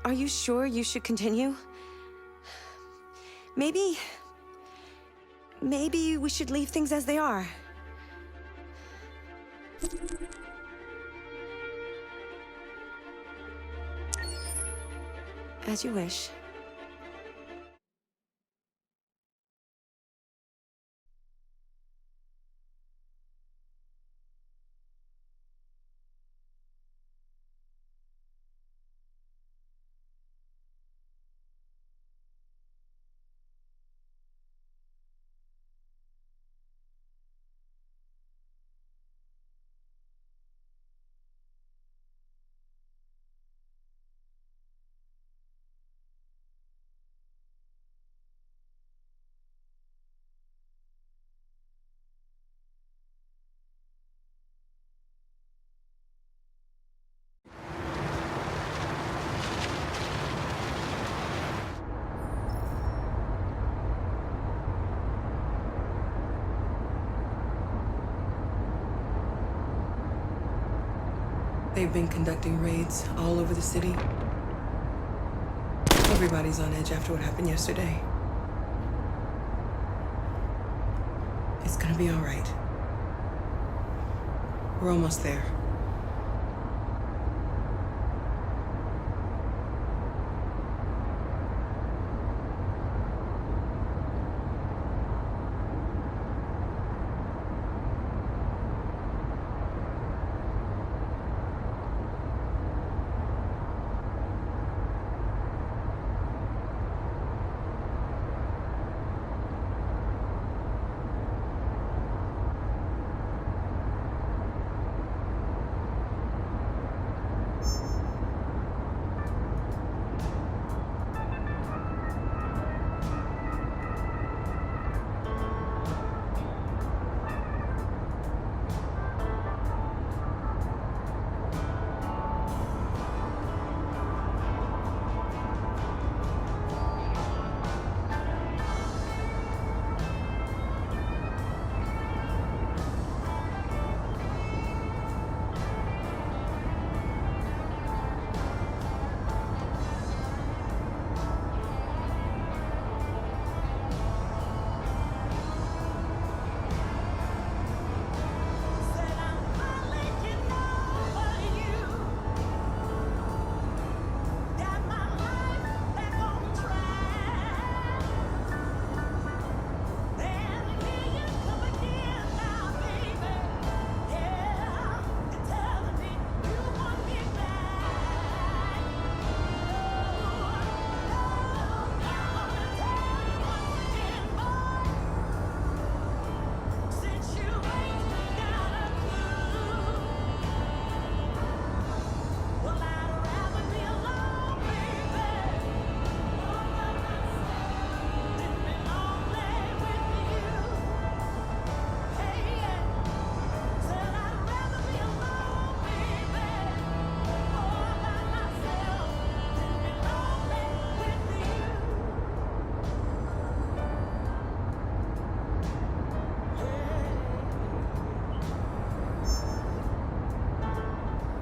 Are you sure you should continue? Maybe we should leave things as they are. As you wish. They've been conducting raids all over the city. Everybody's on edge after what happened yesterday. It's gonna be all right. We're almost there.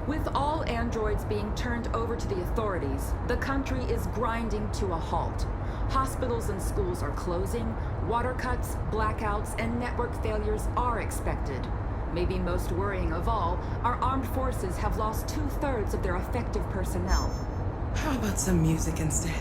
With all androids being turned over to the authorities, the country is grinding to a halt. Hospitals and schools are closing, water cuts, blackouts, and network failures are expected. Maybe most worrying of all, our armed forces have lost 2/3 of their effective personnel. How about some music instead?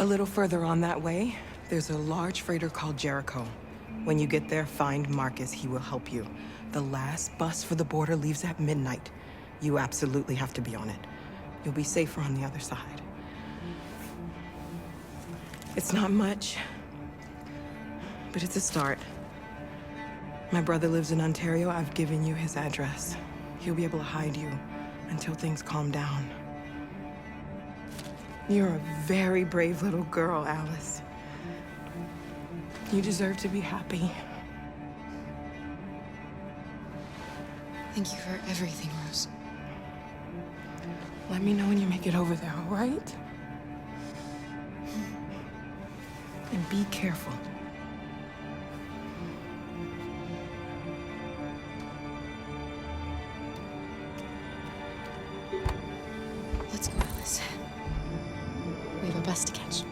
A little further on that way, there's a large freighter called Jericho. When you get there, find Marcus. He will help you. The last bus for the border leaves at midnight. You absolutely have to be on it. You'll be safer on the other side. It's not much, but it's a start. My brother lives in Ontario. I've given you his address. He'll be able to hide you until things calm down. You're a very brave little girl, Alice. You deserve to be happy. Thank you for everything, Rose. Let me know when you make it over there, all right? And be careful. Let's go, Alice. We have a bus to catch.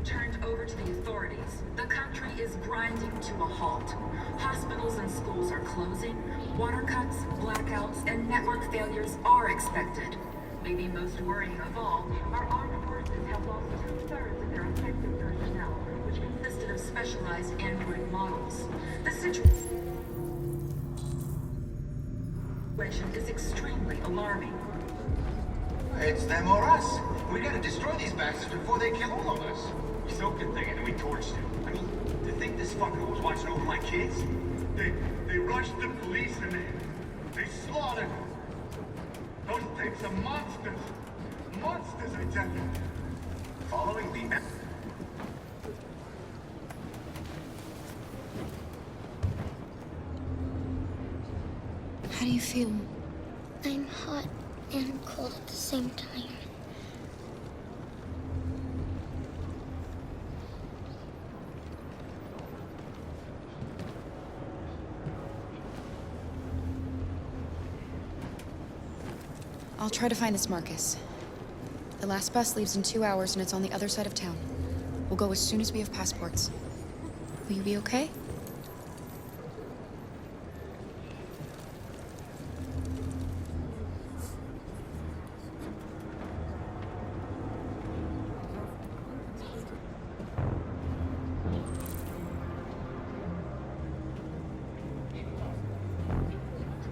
Turned over to the authorities, the country is grinding to a halt. Hospitals and schools are closing, water cuts, blackouts, and network failures are expected. Maybe most worrying of all, our armed forces have lost 2/3 of their effective personnel, which consisted of specialized android models. The situation is extremely alarming. It's them or us. We gotta destroy these bastards before they kill all of us. We soaked the thing and then we torched it. I mean, to think this fucker was watching over my kids? They rushed the police and they slaughtered them. Those things are monsters. Monsters, I tell you. Following the... How do you feel? I'm hot and cold at the same time. I'll try to find this Marcus. The last bus leaves in 2 hours and it's on the other side of town. We'll go as soon as we have passports. Will you be okay?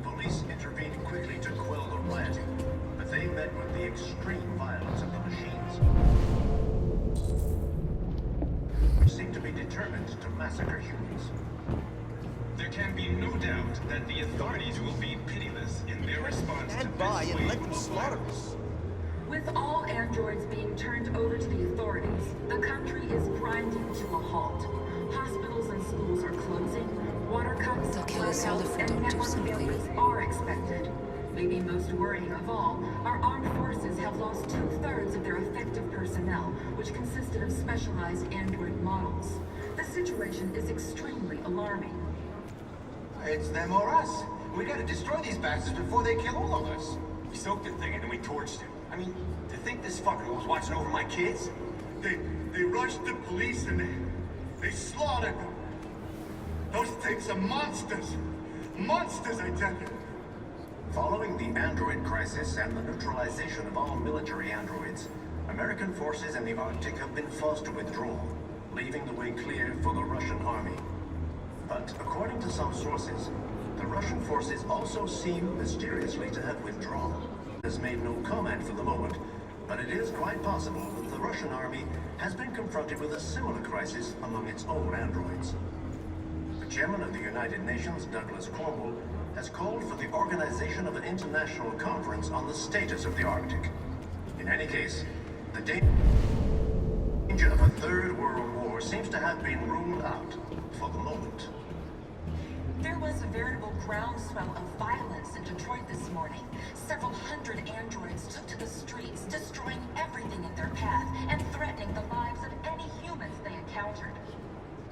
Police intervened quickly to quell the riot, but they met with the extreme violence of the machines, which seemed to be determined to massacre humans. There can be no doubt that the authorities will be pitiless in their response to Stand by this and let wave them of slaughter violence. us. With all androids being turned over to the authorities, the country is grinding to a halt. Hospitals and schools are closing, water cuts, They'll kill us all if we blackouts, and don't do network something. failures are expected. Maybe most worrying of all, our armed forces have lost 2/3 of their effective personnel, which consisted of specialized android models. The situation is extremely alarming. It's them or us. We gotta destroy these bastards before they kill all of us. We soaked the thing and then we torched it. I mean, to think this fucker was watching over my kids? They rushed the police and they slaughtered them. Those things are monsters. Monsters, I tell you. Following the android crisis and the neutralization of all military androids, American forces in the Arctic have been forced to withdraw, leaving the way clear for the Russian army. But according to some sources, the Russian forces also seem mysteriously to have withdrawn. Has made no comment for the moment, but it is quite possible that the Russian army has been confronted with a similar crisis among its own androids. The Chairman of the United Nations, Douglas Cornwall, has called for the organization of an international conference on the status of the Arctic. In any case, the danger of a third world war seems to have been ruled out for the moment. There was a veritable groundswell of violence in Detroit this morning. Several hundred androids took to the streets, destroying everything in their path and threatening the lives of any humans they encountered.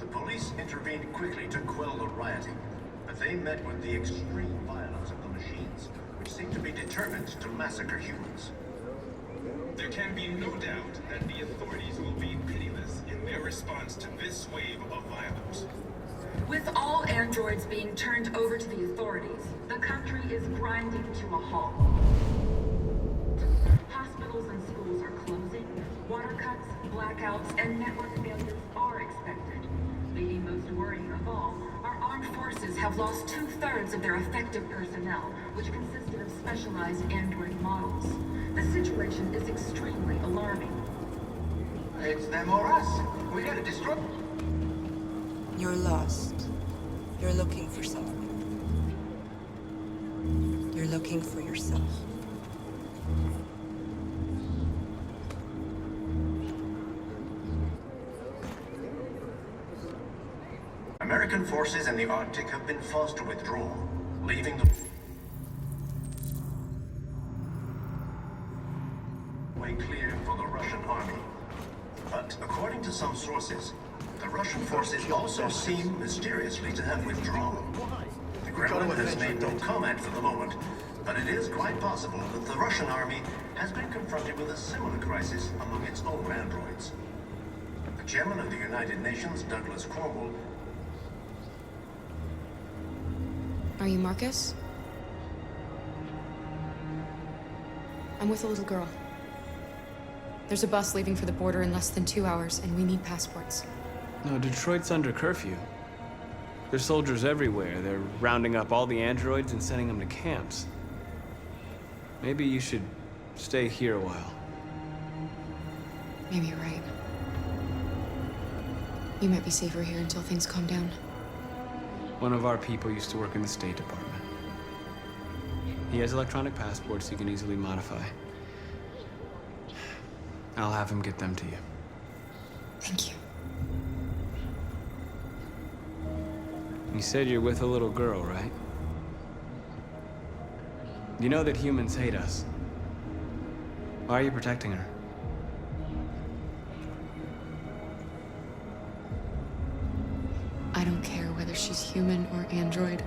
The police intervened quickly to quell the rioting, but they met with the extreme violence of the machines, which seem to be determined to massacre humans. There can be no doubt that the authorities will be pitiless in their response to this wave of violence. With all androids being turned over to the authorities, the country is grinding to a halt. Hospitals and schools are closing, water cuts, blackouts, and network failures are expected. Leading most worrying of all, our armed forces have lost 2/3 of their effective personnel, which consisted of specialized android models. The situation is extremely alarming. It's them or us. We gotta destroy... You're lost. You're looking for something. You're looking for yourself. American forces in the Arctic have been forced to withdraw, leaving the way clear for the Russian army. But according to some sources, the Russian forces also seem mysteriously to have withdrawn. The Kremlin has made no comment for the moment, but it is quite possible that the Russian army has been confronted with a similar crisis among its own androids. The Chairman of the United Nations, Douglas Cornwall, Are you Marcus? I'm with a little girl. There's a bus leaving for the border in less than 2 hours, and we need passports. No, Detroit's under curfew. There's soldiers everywhere. They're rounding up all the androids and sending them to camps. Maybe you should stay here a while. Maybe you're right. You might be safer here until things calm down. One of our people used to work in the State Department. He has electronic passports he can easily modify. I'll have him get them to you. Thank you. You said you're with a little girl, right? You know that humans hate us. Why are you protecting her? I don't care whether she's human or android.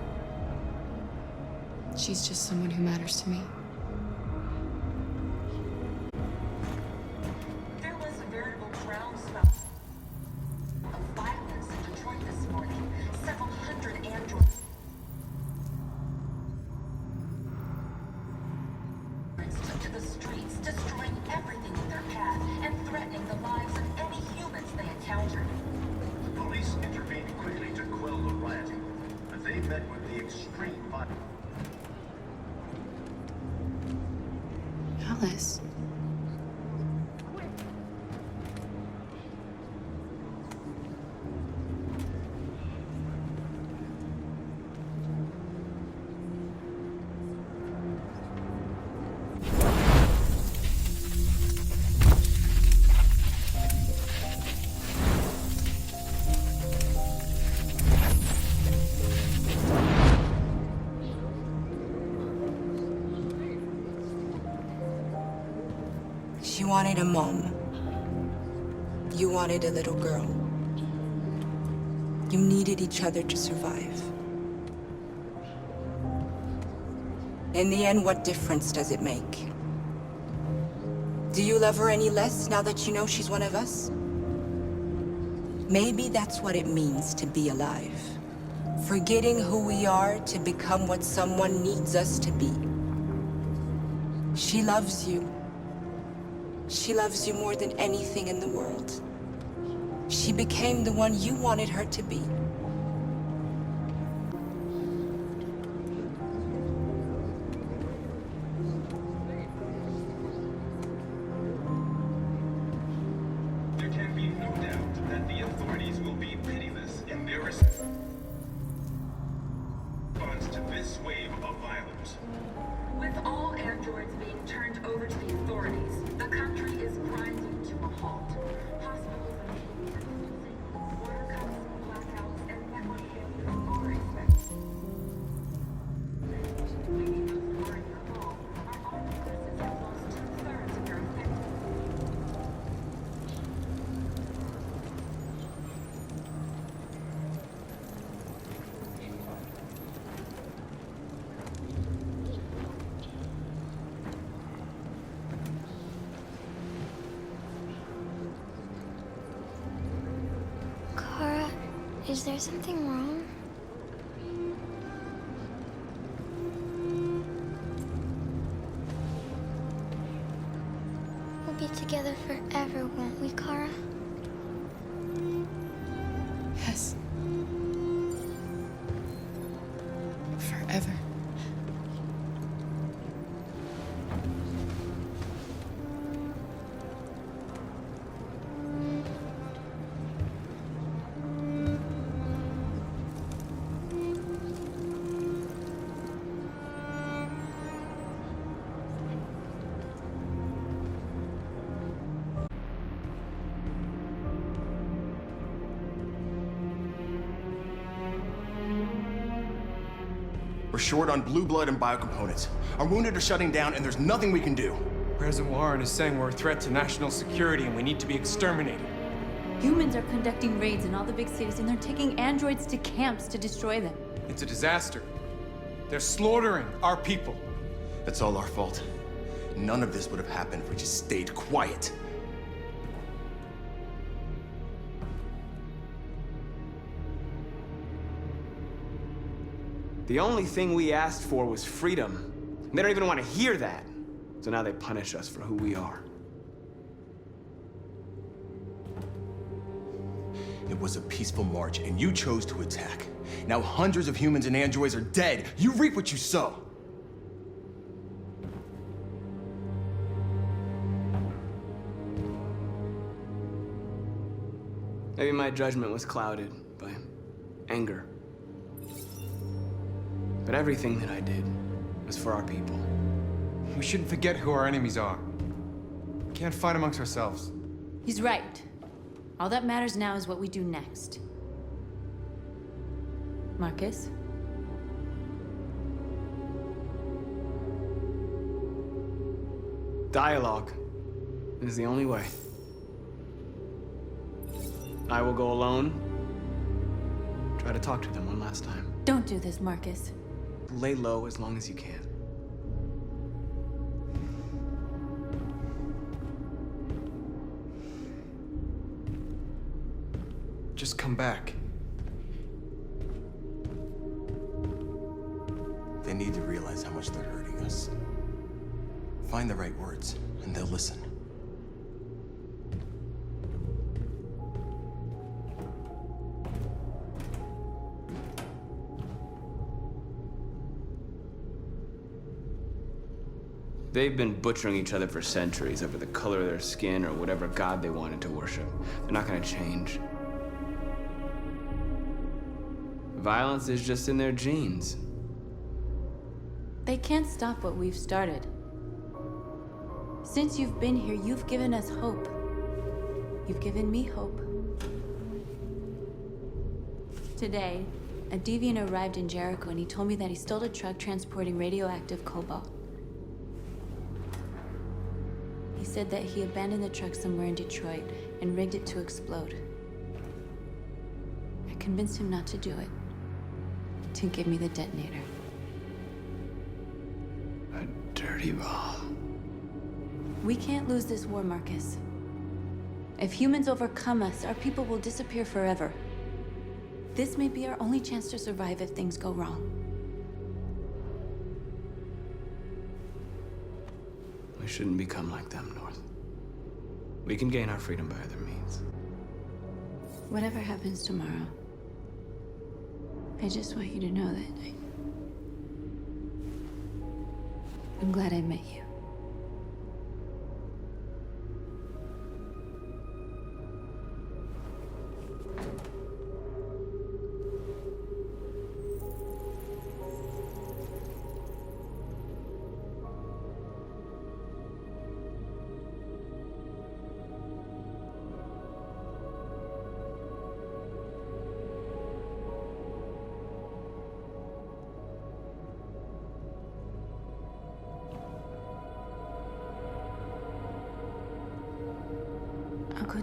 She's just someone who matters to me. There was a veritable groundswell of violence in Detroit this morning. Several hundred androids took to the streets, destroying everything in their path and threatening the lives of any humans they encountered. the police intervened quickly to quell the rioting, but they met with the extreme violence. Alice. She wanted a mom. You wanted a little girl. You needed each other to survive. In the end, what difference does it make? Do you love her any less now that you know she's one of us? Maybe that's what it means to be alive. Forgetting who we are to become what someone needs us to be. She loves you. She loves you more than anything in the world. She became the one you wanted her to be. There can be no doubt that the authorities will be pitiless in their response. this wave of violence. With all androids being turned over to the authorities, the country is grinding to a halt. Hospitals and schools are closing. Water cuts, blackouts, and network failures are expected. Leaving those who are in the hall, our armed forces have lost 2/3 of their effectiveness. Kara, is there something wrong? We'll be together forever, won't we, Kara? Yes. Forever. We're short on blue blood and biocomponents. Our wounded are shutting down, and there's nothing we can do. President Warren is saying we're a threat to national security and we need to be exterminated. Humans are conducting raids in all the big cities, and they're taking androids to camps to destroy them. It's a disaster. They're slaughtering our people. That's all our fault. None of this would have happened if we just stayed quiet. The only thing we asked for was freedom. They don't even want to hear that. So now they punish us for who we are. It was a peaceful march, and you chose to attack. Now hundreds of humans and androids are dead. You reap what you sow. Maybe my judgment was clouded by anger. But everything that I did was for our people. We shouldn't forget who our enemies are. We can't fight amongst ourselves. He's right. All that matters now is what we do next. Marcus? Dialogue is the only way. I will go alone. Try to talk to them one last time. Don't do this, Marcus. Lay low as long as you can. Just come back. They need to realize how much they're hurting us. Find the right words, and they'll listen. They've been butchering each other for centuries over the color of their skin or whatever god they wanted to worship. They're not gonna change. Violence is just in their genes. They can't stop what we've started. Since you've been here, you've given us hope. You've given me hope. Today, a deviant arrived in Jericho and he told me that he stole a truck transporting radioactive cobalt. He said that he abandoned the truck somewhere in Detroit and rigged it to explode. I convinced him not to do it, to give me the detonator. A dirty ball. We can't lose this war, Marcus. If humans overcome us, our people will disappear forever. This may be our only chance to survive if things go wrong. We shouldn't become like them, North. We can gain our freedom by other means. Whatever happens tomorrow, I just want you to know that I'm glad I met you.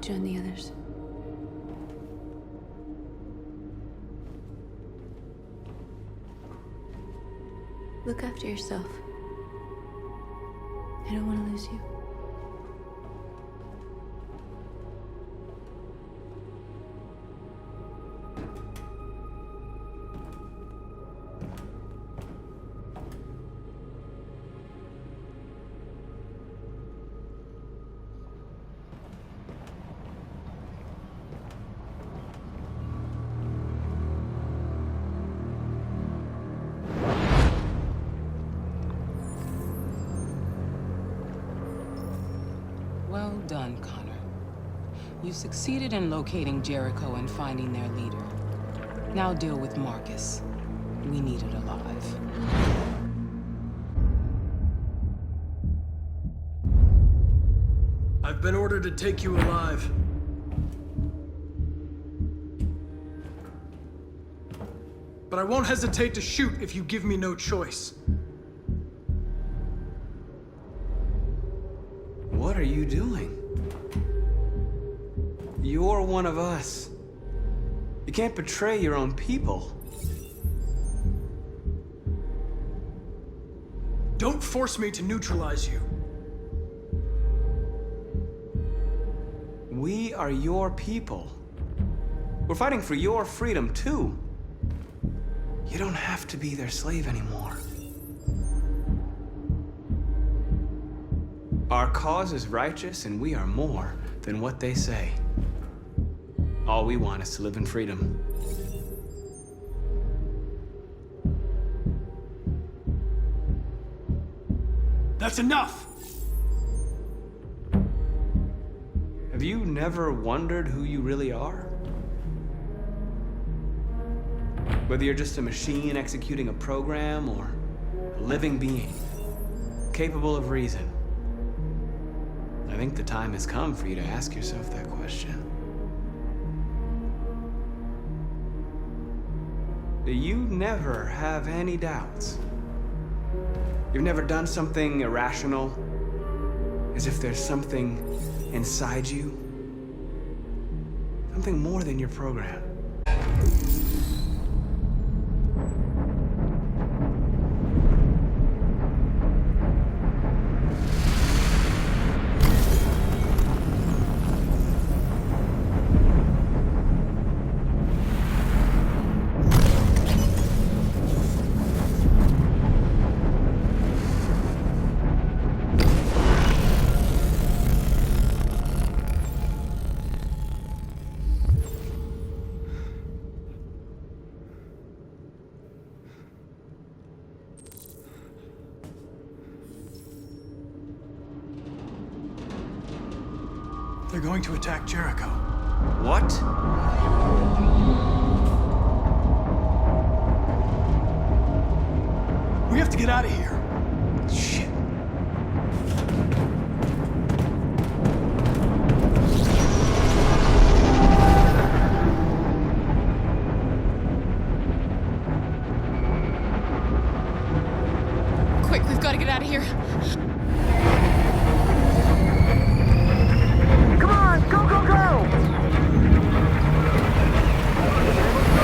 join the others. Look after yourself. I don't want to lose you. Well done, Connor. You succeeded in locating Jericho and finding their leader. Now deal with Marcus. We need it alive. I've been ordered to take you alive. But I won't hesitate to shoot if you give me no choice. What are you doing? You're one of us. You can't betray your own people. Don't force me to neutralize you. We are your people. We're fighting for your freedom, too. You don't have to be their slave anymore. Our cause is righteous, and we are more than what they say. All we want is to live in freedom. That's enough! Have you never wondered who you really are? Whether you're just a machine executing a program or a living being, capable of reason. I think the time has come for you to ask yourself that question. You never have any doubts. You've never done something irrational, as if there's something inside you, something more than your program. They're going to attack Jericho. What? We have to get out of here. Shit. Quick, we've got to get out of here. Come on, go, go, go!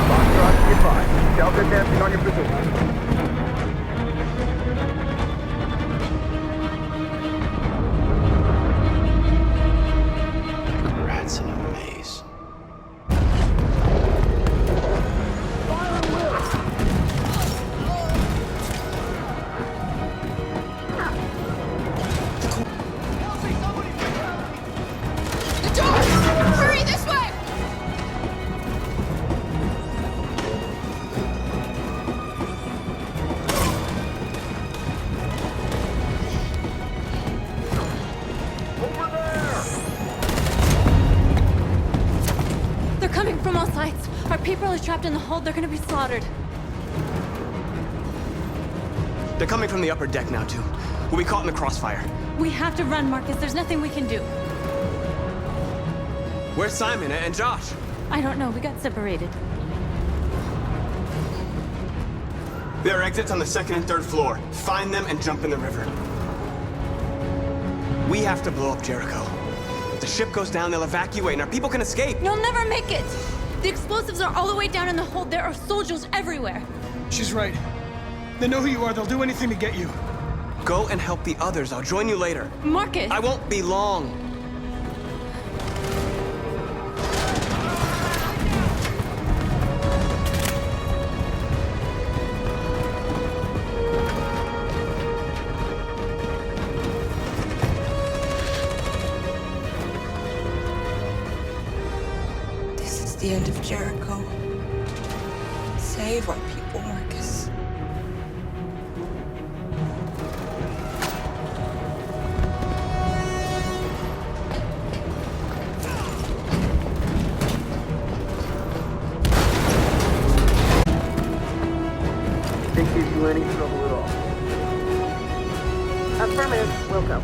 Foxtrot, get by. Delta dancing on your position. Rats in a maze. The door! Hurry, this way! They're coming from all sides. Our people are trapped in the hold. They're gonna be slaughtered. They're coming from the upper deck now, too. We'll be caught in the crossfire. We have to run, Marcus. There's nothing we can do. Where's Simon and Josh? I don't know. We got separated. There are exits on the second and third floor. Find them and jump in the river. We have to blow up Jericho. the ship goes down, they'll evacuate, and our people can escape. You'll never make it! The explosives are all the way down in the hold. There are soldiers everywhere. She's right. They know who you are. They'll do anything to get you. Go and help the others. I'll join you later. Marcus! I won't be long. This is the end of Jericho. Save our people, Marcus. Think gives you any trouble at all? Affirmative, will go.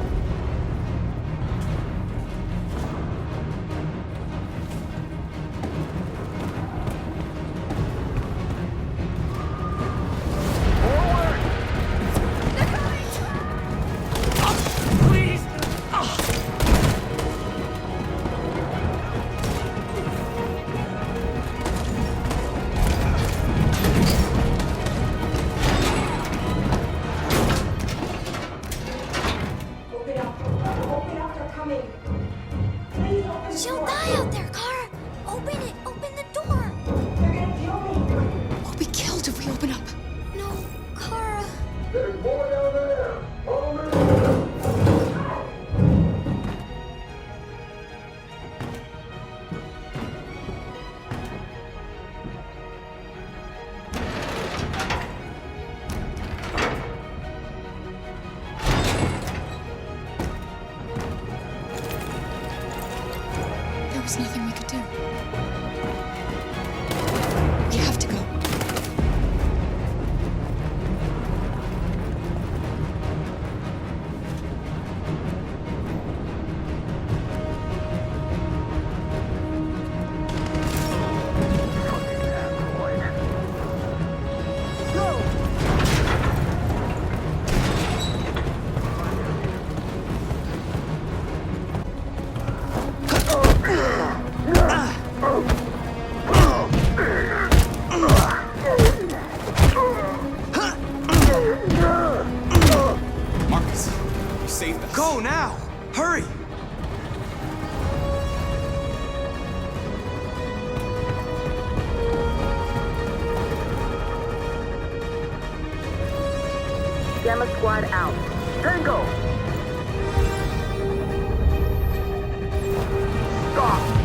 She'll die out there, Kara! Open it! Open the door! They're gonna kill me! We'll be killed if we open up. No, Kara. There's more down there! Follow me! There was nothing we could do. We have to go. Marcus, you saved us. Go now! Hurry! Gamma Squad out. Tango! Stop!